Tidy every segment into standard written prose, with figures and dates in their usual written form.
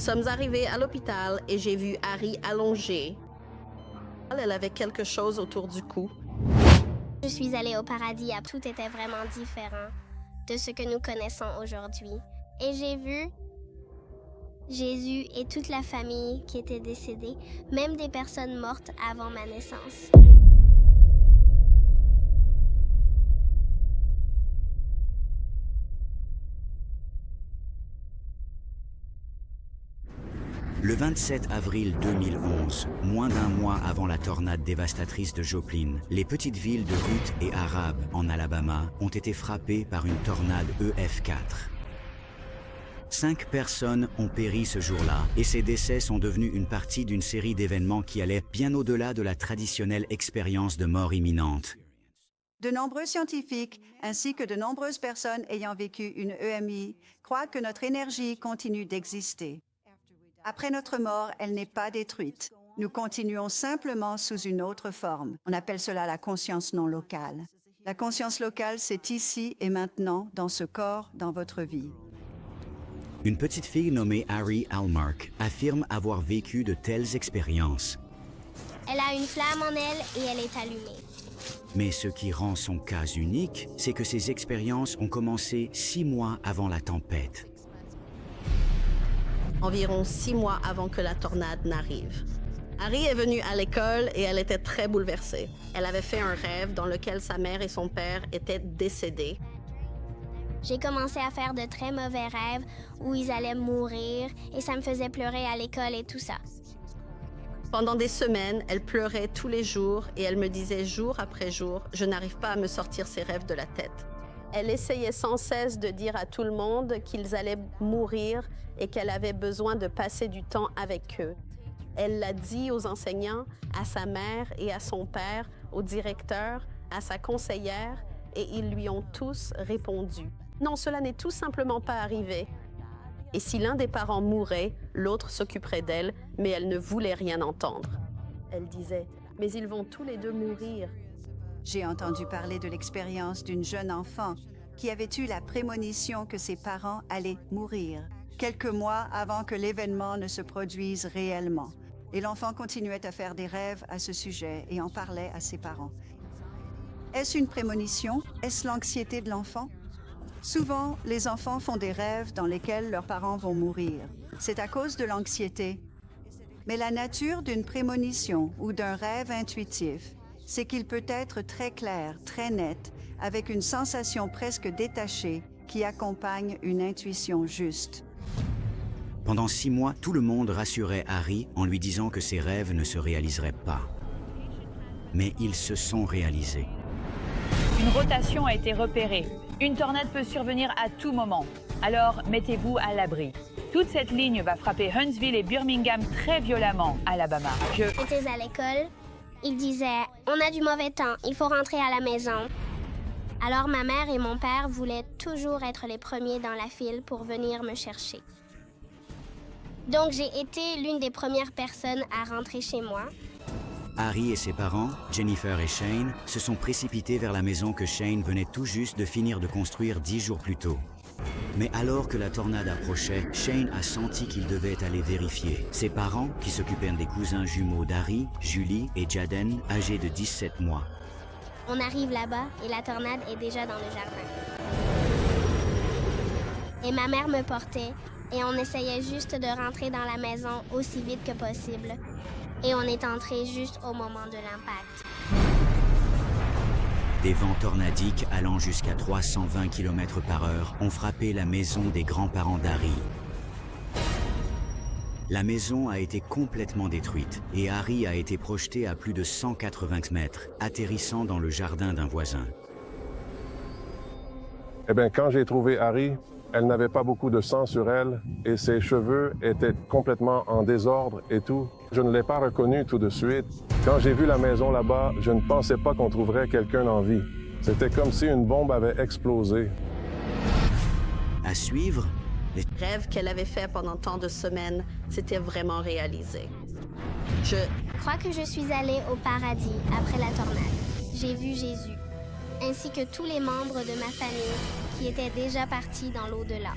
Nous sommes arrivés à l'hôpital et j'ai vu Harry allongée. Elle avait quelque chose autour du cou. Je suis allée au paradis, tout était vraiment différent de ce que nous connaissons aujourd'hui. Et j'ai vu Jésus et toute la famille qui était décédée, même des personnes mortes avant ma naissance. Le 27 avril 2011, moins d'un mois avant la tornade dévastatrice de Joplin, les petites villes de Ruth et Arab, en Alabama, ont été frappées par une tornade EF4. 5 personnes ont péri ce jour-là, et ces décès sont devenus une partie d'une série d'événements qui allaient bien au-delà de la traditionnelle expérience de mort imminente. De nombreux scientifiques, ainsi que de nombreuses personnes ayant vécu une EMI, croient que notre énergie continue d'exister. Après notre mort, elle n'est pas détruite. Nous continuons simplement sous une autre forme. On appelle cela la conscience non locale. La conscience locale, c'est ici et maintenant, dans ce corps, dans votre vie. Une petite fille nommée Ari Almark affirme avoir vécu de telles expériences. Elle a une flamme en elle et elle est allumée. Mais ce qui rend son cas unique, c'est que ces expériences ont commencé 6 mois avant la tempête. Environ 6 mois avant que la tornade n'arrive. Harry est venue à l'école et elle était très bouleversée. Elle avait fait un rêve dans lequel sa mère et son père étaient décédés. J'ai commencé à faire de très mauvais rêves où ils allaient mourir et ça me faisait pleurer à l'école et tout ça. Pendant des semaines, elle pleurait tous les jours et elle me disait jour après jour, « Je n'arrive pas à me sortir ces rêves de la tête. » Elle essayait sans cesse de dire à tout le monde qu'ils allaient mourir et qu'elle avait besoin de passer du temps avec eux. Elle l'a dit aux enseignants, à sa mère et à son père, au directeur, à sa conseillère, et ils lui ont tous répondu. Non, cela n'est tout simplement pas arrivé. Et si l'un des parents mourait, l'autre s'occuperait d'elle, mais elle ne voulait rien entendre. Elle disait, mais ils vont tous les deux mourir. J'ai entendu parler de l'expérience d'une jeune enfant qui avait eu la prémonition que ses parents allaient mourir, quelques mois avant que l'événement ne se produise réellement. Et l'enfant continuait à faire des rêves à ce sujet et en parlait à ses parents. Est-ce une prémonition? Est-ce l'anxiété de l'enfant? Souvent, les enfants font des rêves dans lesquels leurs parents vont mourir. C'est à cause de l'anxiété. Mais la nature d'une prémonition ou d'un rêve intuitif, c'est qu'il peut être très clair, très net, avec une sensation presque détachée qui accompagne une intuition juste. Pendant 6 mois, tout le monde rassurait Harry en lui disant que ses rêves ne se réaliseraient pas. Mais ils se sont réalisés. Une rotation a été repérée. Une tornade peut survenir à tout moment. Alors, mettez-vous à l'abri. Toute cette ligne va frapper Huntsville et Birmingham très violemment, Alabama. J'étais à l'école. Ils disaient « On a du mauvais temps, il faut rentrer à la maison. » Alors ma mère et mon père voulaient toujours être les premiers dans la file pour venir me chercher. Donc j'ai été l'une des premières personnes à rentrer chez moi. Harry et ses parents, Jennifer et Shane, se sont précipités vers la maison que Shane venait tout juste de finir de construire 10 jours plus tôt. Mais alors que la tornade approchait, Shane a senti qu'il devait aller vérifier. Ses parents, qui s'occupaient des cousins jumeaux d'Harry, Julie et Jaden, âgés de 17 mois. On arrive là-bas et la tornade est déjà dans le jardin. Et ma mère me portait et on essayait juste de rentrer dans la maison aussi vite que possible. Et on est entré juste au moment de l'impact. Des vents tornadiques allant jusqu'à 320 km/h ont frappé la maison des grands-parents d'Harry. La maison a été complètement détruite et Harry a été projeté à plus de 180 mètres, atterrissant dans le jardin d'un voisin. Eh bien, quand j'ai trouvé Harry, elle n'avait pas beaucoup de sang sur elle et ses cheveux étaient complètement en désordre et tout. Je ne l'ai pas reconnue tout de suite. Quand j'ai vu la maison là-bas, je ne pensais pas qu'on trouverait quelqu'un en vie. C'était comme si une bombe avait explosé. À suivre, les rêves qu'elle avait faits pendant tant de semaines s'étaient vraiment réalisés. Je crois que je suis allée au paradis après la tornade. J'ai vu Jésus, ainsi que tous les membres de ma famille qui étaient déjà partis dans l'au-delà.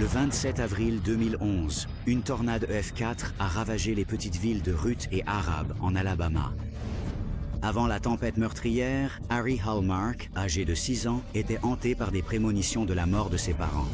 Le 27 avril 2011, une tornade EF4 a ravagé les petites villes de Ruth et Arab, en Alabama. Avant la tempête meurtrière, Harry Hallmark, âgé de 6 ans, était hanté par des prémonitions de la mort de ses parents.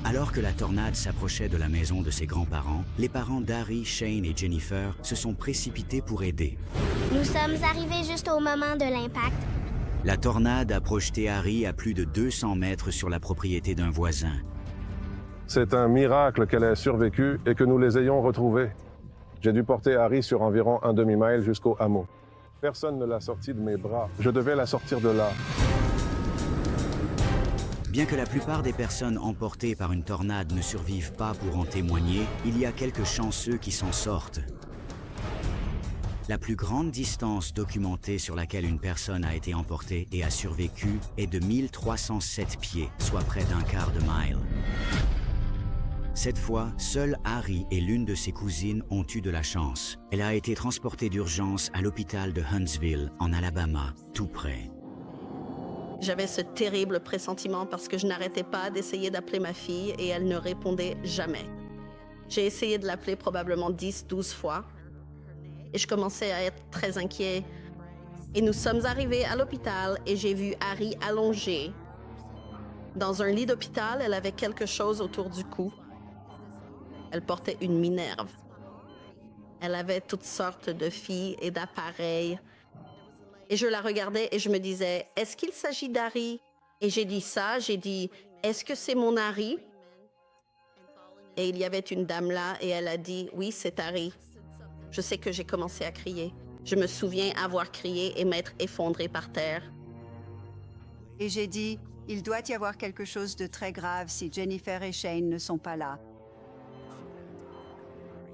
Alors que la tornade s'approchait de la maison de ses grands-parents, les parents d'Harry, Shane et Jennifer se sont précipités pour aider. Nous sommes arrivés juste au moment de l'impact. La tornade a projeté Harry à plus de 200 mètres sur la propriété d'un voisin. C'est un miracle qu'elle ait survécu et que nous les ayons retrouvés. J'ai dû porter Harry sur environ un demi-mile jusqu'au hameau. Personne ne l'a sortie de mes bras. Je devais la sortir de là. Bien que la plupart des personnes emportées par une tornade ne survivent pas pour en témoigner, il y a quelques chanceux qui s'en sortent. La plus grande distance documentée sur laquelle une personne a été emportée et a survécu est de 1307 pieds, soit près d'un quart de mile. Cette fois, seul Harry et l'une de ses cousines ont eu de la chance. Elle a été transportée d'urgence à l'hôpital de Huntsville, en Alabama, tout près. J'avais ce terrible pressentiment parce que je n'arrêtais pas d'essayer d'appeler ma fille et elle ne répondait jamais. J'ai essayé de l'appeler probablement 10-12 fois et je commençais à être très inquiet. Et nous sommes arrivés à l'hôpital et j'ai vu Harry allongée. Dans un lit d'hôpital, elle avait quelque chose autour du cou. Elle portait une minerve. Elle avait toutes sortes de filles et d'appareils. Et je la regardais et je me disais, est-ce qu'il s'agit d'Harry? Et j'ai dit ça, j'ai dit, est-ce que c'est mon Harry? Et il y avait une dame là et elle a dit, oui, c'est Harry. Je sais que j'ai commencé à crier. Je me souviens avoir crié et m'être effondrée par terre. Et j'ai dit, il doit y avoir quelque chose de très grave si Jennifer et Shane ne sont pas là.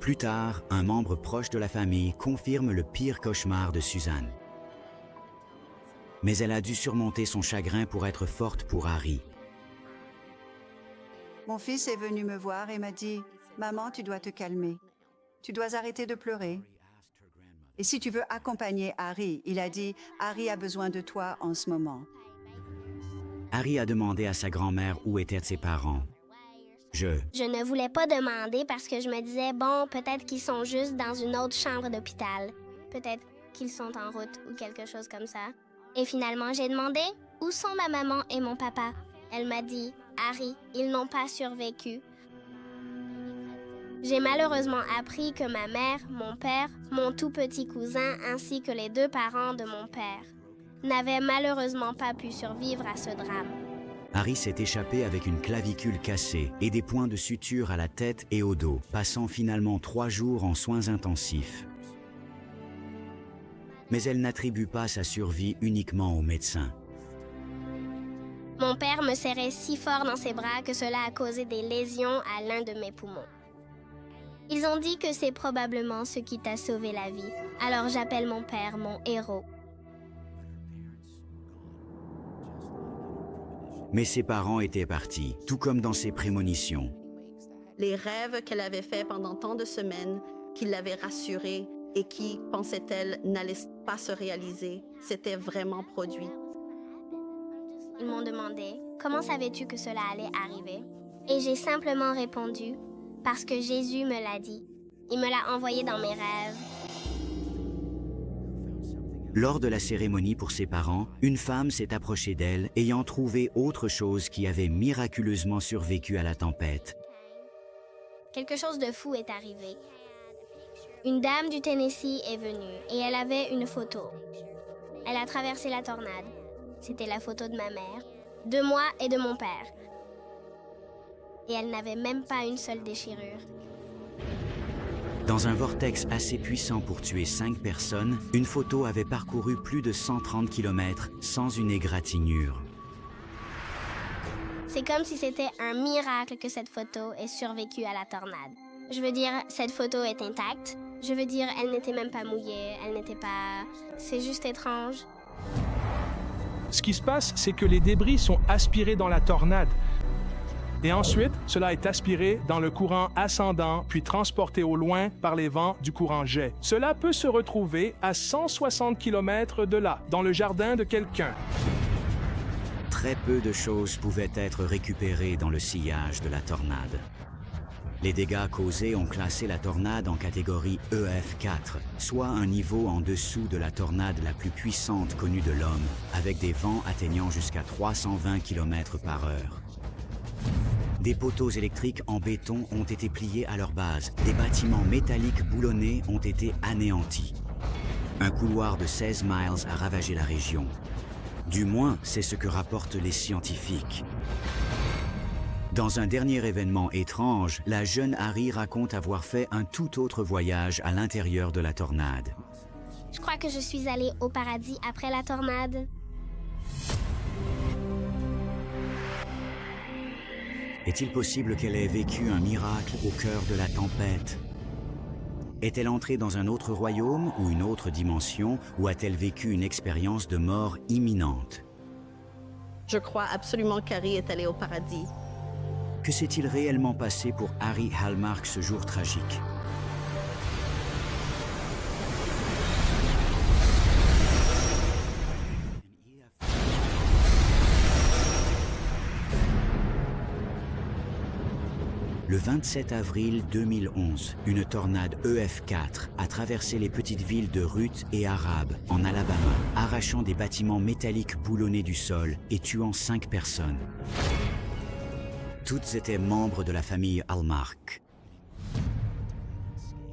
Plus tard, un membre proche de la famille confirme le pire cauchemar de Suzanne. Mais elle a dû surmonter son chagrin pour être forte pour Harry. Mon fils est venu me voir et m'a dit, « Maman, tu dois te calmer. Tu dois arrêter de pleurer. Et si tu veux accompagner Harry, il a dit, « Harry a besoin de toi en ce moment. » Harry a demandé à sa grand-mère où étaient ses parents. Je ne voulais pas demander parce que je me disais, bon, peut-être qu'ils sont juste dans une autre chambre d'hôpital. Peut-être qu'ils sont en route ou quelque chose comme ça. Et finalement, j'ai demandé, où sont ma maman et mon papa? Elle m'a dit, Harry, ils n'ont pas survécu. J'ai malheureusement appris que ma mère, mon père, mon tout petit cousin ainsi que les 2 parents de mon père n'avaient malheureusement pas pu survivre à ce drame. Harry s'est échappé avec une clavicule cassée et des points de suture à la tête et au dos, passant finalement 3 jours en soins intensifs. Mais elle n'attribue pas sa survie uniquement aux médecins. Mon père me serrait si fort dans ses bras que cela a causé des lésions à l'un de mes poumons. Ils ont dit que c'est probablement ce qui t'a sauvé la vie. Alors j'appelle mon père mon héros. Mais ses parents étaient partis, tout comme dans ses prémonitions. Les rêves qu'elle avait faits pendant tant de semaines, qui l'avaient rassurée et qui, pensait-elle, n'allaient pas se réaliser, s'étaient vraiment produits. Ils m'ont demandé « Comment savais-tu que cela allait arriver? » Et j'ai simplement répondu « Parce que Jésus me l'a dit. Il me l'a envoyé dans mes rêves. » Lors de la cérémonie pour ses parents, une femme s'est approchée d'elle, ayant trouvé autre chose qui avait miraculeusement survécu à la tempête. Quelque chose de fou est arrivé. Une dame du Tennessee est venue et elle avait une photo. Elle a traversé la tornade. C'était la photo de ma mère, de moi et de mon père. Et elle n'avait même pas une seule déchirure. Dans un vortex assez puissant pour tuer 5 personnes, une photo avait parcouru plus de 130 km sans une égratignure. C'est comme si c'était un miracle que cette photo ait survécu à la tornade. Je veux dire, cette photo est intacte. Je veux dire, elle n'était même pas mouillée, elle n'était pas... C'est juste étrange. Ce qui se passe, c'est que les débris sont aspirés dans la tornade. Et ensuite, cela est aspiré dans le courant ascendant, puis transporté au loin par les vents du courant jet. Cela peut se retrouver à 160 km de là, dans le jardin de quelqu'un. Très peu de choses pouvaient être récupérées dans le sillage de la tornade. Les dégâts causés ont classé la tornade en catégorie EF4, soit un niveau en dessous de la tornade la plus puissante connue de l'homme, avec des vents atteignant jusqu'à 320 km/h. Des poteaux électriques en béton ont été pliés à leur base. Des bâtiments métalliques boulonnés ont été anéantis. Un couloir de 16 miles a ravagé la région. Du moins, c'est ce que rapportent les scientifiques. Dans un dernier événement étrange, la jeune Harry raconte avoir fait un tout autre voyage à l'intérieur de la tornade. Je crois que je suis allée au paradis après la tornade. Est-il possible qu'elle ait vécu un miracle au cœur de la tempête? Est-elle entrée dans un autre royaume ou une autre dimension, ou a-t-elle vécu une expérience de mort imminente? Je crois absolument qu'Harry est allé au paradis. Que s'est-il réellement passé pour Harry Hallmark ce jour tragique? Le 27 avril 2011, une tornade EF4 a traversé les petites villes de Ruth et Arabe, en Alabama, arrachant des bâtiments métalliques boulonnés du sol et tuant 5 personnes. Toutes étaient membres de la famille Hallmark.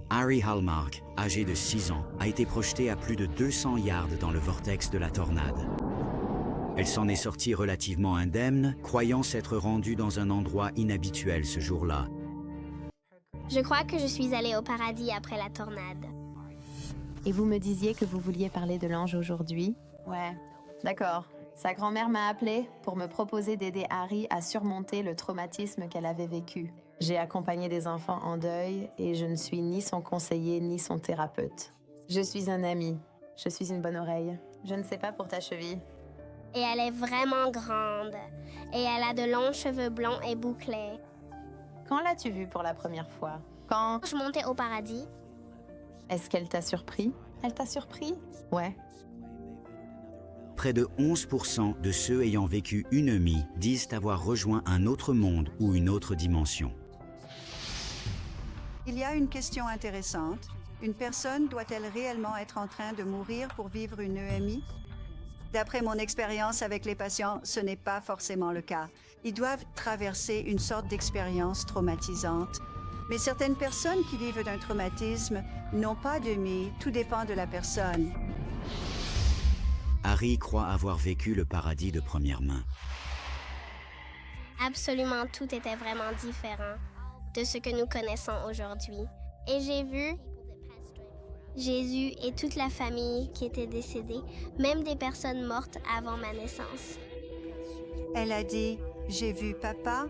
Harry Hallmark, âgé de 6 ans, a été projeté à plus de 200 yards dans le vortex de la tornade. Elle s'en est sortie relativement indemne, croyant s'être rendue dans un endroit inhabituel ce jour-là. Je crois que je suis allée au paradis après la tornade. Et vous me disiez que vous vouliez parler de l'ange aujourd'hui? Ouais, d'accord. Sa grand-mère m'a appelée pour me proposer d'aider Harry à surmonter le traumatisme qu'elle avait vécu. J'ai accompagné des enfants en deuil et je ne suis ni son conseiller ni son thérapeute. Je suis un ami. Je suis une bonne oreille. Je ne sais pas pour ta cheville. Et elle est vraiment grande. Et elle a de longs cheveux blonds et bouclés. Quand l'as-tu vue pour la première fois? Quand... Je montais au paradis. Est-ce qu'elle t'a surpris? Elle t'a surpris? Ouais. Près de 11% de ceux ayant vécu une mie disent avoir rejoint un autre monde ou une autre dimension. Il y a une question intéressante. Une personne doit-elle réellement être en train de mourir pour vivre une EMI? D'après mon expérience avec les patients, ce n'est pas forcément le cas. Ils doivent traverser une sorte d'expérience traumatisante. Mais certaines personnes qui vivent d'un traumatisme n'ont pas d'EMI, tout dépend de la personne. Harry croit avoir vécu le paradis de première main. Absolument tout était vraiment différent de ce que nous connaissons aujourd'hui. Et j'ai vu Jésus et toute la famille qui était décédée, même des personnes mortes avant ma naissance. Elle a dit « J'ai vu papa ».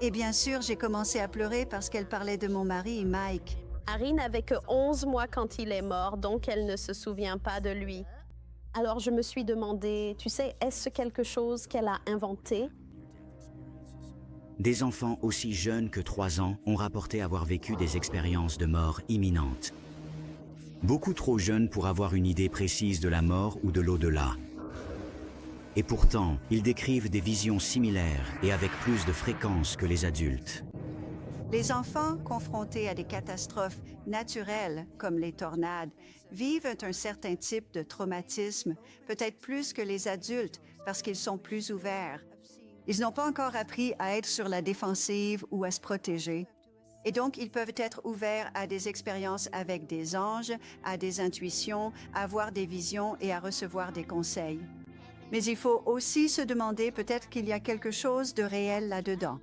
Et bien sûr, j'ai commencé à pleurer parce qu'elle parlait de mon mari, Mike. Harry n'avait que 11 mois quand il est mort, donc elle ne se souvient pas de lui. Alors je me suis demandé, tu sais, est-ce quelque chose qu'elle a inventé? Des enfants aussi jeunes que 3 ans ont rapporté avoir vécu des expériences de mort imminente. Beaucoup trop jeunes pour avoir une idée précise de la mort ou de l'au-delà. Et pourtant, ils décrivent des visions similaires et avec plus de fréquence que les adultes. Les enfants confrontés à des catastrophes naturelles, comme les tornades, vivent un certain type de traumatisme, peut-être plus que les adultes, parce qu'ils sont plus ouverts. Ils n'ont pas encore appris à être sur la défensive ou à se protéger. Et donc, ils peuvent être ouverts à des expériences avec des anges, à des intuitions, à avoir des visions et à recevoir des conseils. Mais il faut aussi se demander peut-être qu'il y a quelque chose de réel là-dedans.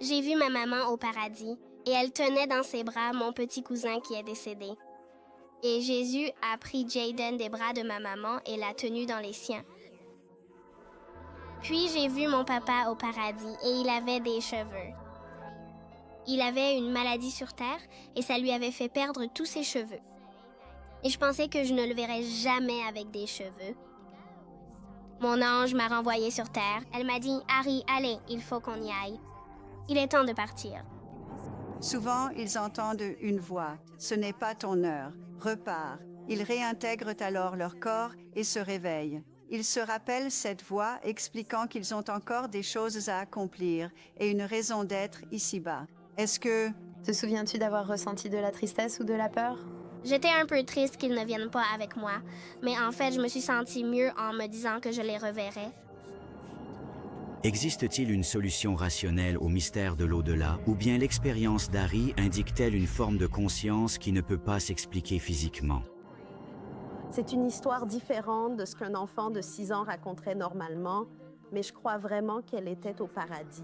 J'ai vu ma maman au paradis et elle tenait dans ses bras mon petit cousin qui est décédé. Et Jésus a pris Jaden des bras de ma maman et l'a tenu dans les siens. Puis j'ai vu mon papa au paradis et il avait des cheveux. Il avait une maladie sur Terre et ça lui avait fait perdre tous ses cheveux. Et je pensais que je ne le verrais jamais avec des cheveux. Mon ange m'a renvoyé sur Terre. Elle m'a dit « Harry, allez, il faut qu'on y aille. Il est temps de partir. » Souvent, ils entendent une voix. « Ce n'est pas ton heure. Repars. » Ils réintègrent alors leur corps et se réveillent. Ils se rappellent cette voix expliquant qu'ils ont encore des choses à accomplir et une raison d'être ici-bas. Est-ce que... Te souviens-tu d'avoir ressenti de la tristesse ou de la peur? J'étais un peu triste qu'ils ne viennent pas avec moi, mais en fait, je me suis sentie mieux en me disant que je les reverrais. Existe-t-il une solution rationnelle au mystère de l'au-delà, ou bien l'expérience d'Harry indique-t-elle une forme de conscience qui ne peut pas s'expliquer physiquement? C'est une histoire différente de ce qu'un enfant de 6 ans raconterait normalement, mais je crois vraiment qu'elle était au paradis.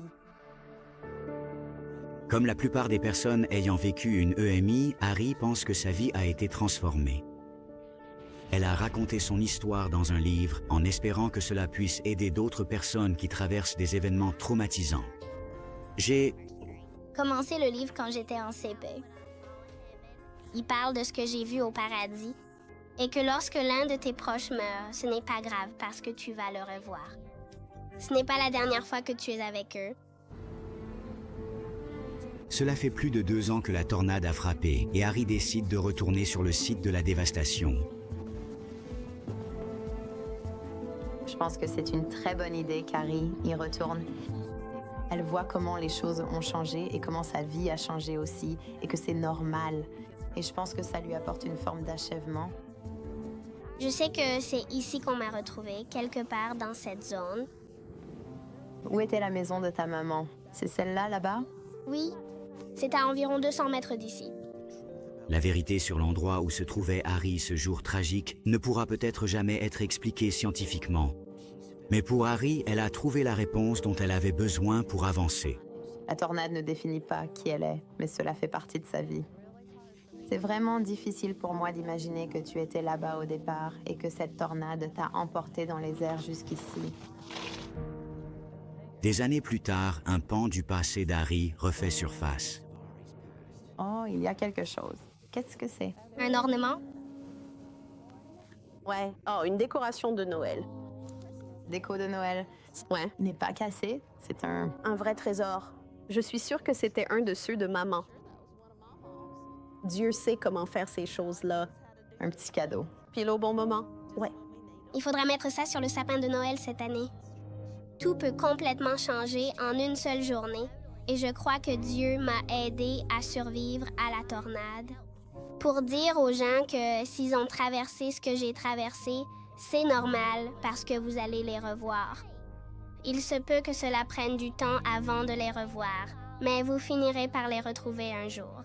Comme la plupart des personnes ayant vécu une EMI, Harry pense que sa vie a été transformée. Elle a raconté son histoire dans un livre en espérant que cela puisse aider d'autres personnes qui traversent des événements traumatisants. J'ai Commencé le livre quand j'étais en CP. Il parle de ce que j'ai vu au paradis et que lorsque l'un de tes proches meurt, ce n'est pas grave parce que tu vas le revoir. Ce n'est pas la dernière fois que tu es avec eux. Cela fait plus de 2 ans que la tornade a frappé et Harry décide de retourner sur le site de la dévastation. Je pense que c'est une très bonne idée qu'Harry y retourne. Elle voit comment les choses ont changé et comment sa vie a changé aussi et que c'est normal. Et je pense que ça lui apporte une forme d'achèvement. Je sais que c'est ici qu'on m'a retrouvée, quelque part dans cette zone. Où était la maison de ta maman? C'est celle-là, là-bas? Oui, c'est à environ 200 mètres d'ici. La vérité sur l'endroit où se trouvait Harry ce jour tragique ne pourra peut-être jamais être expliquée scientifiquement. Mais pour Harry, elle a trouvé la réponse dont elle avait besoin pour avancer. La tornade ne définit pas qui elle est, mais cela fait partie de sa vie. C'est vraiment difficile pour moi d'imaginer que tu étais là-bas au départ et que cette tornade t'a emporté dans les airs jusqu'ici. Des années plus tard, un pan du passé d'Harry refait surface. Oh, il y a quelque chose. Qu'est-ce que c'est? Un ornement? Ouais. Oh, une décoration de Noël. Déco de Noël. Ouais. N'est pas cassé. C'est un... Un vrai trésor. Je suis sûre que c'était un de ceux de maman. Dieu sait comment faire ces choses-là. Un petit cadeau. Pile au bon moment. Ouais. Il faudra mettre ça sur le sapin de Noël cette année. Tout peut complètement changer en une seule journée. Et je crois que Dieu m'a aidé à survivre à la tornade. Pour dire aux gens que s'ils ont traversé ce que j'ai traversé, c'est normal parce que vous allez les revoir. Il se peut que cela prenne du temps avant de les revoir, mais vous finirez par les retrouver un jour.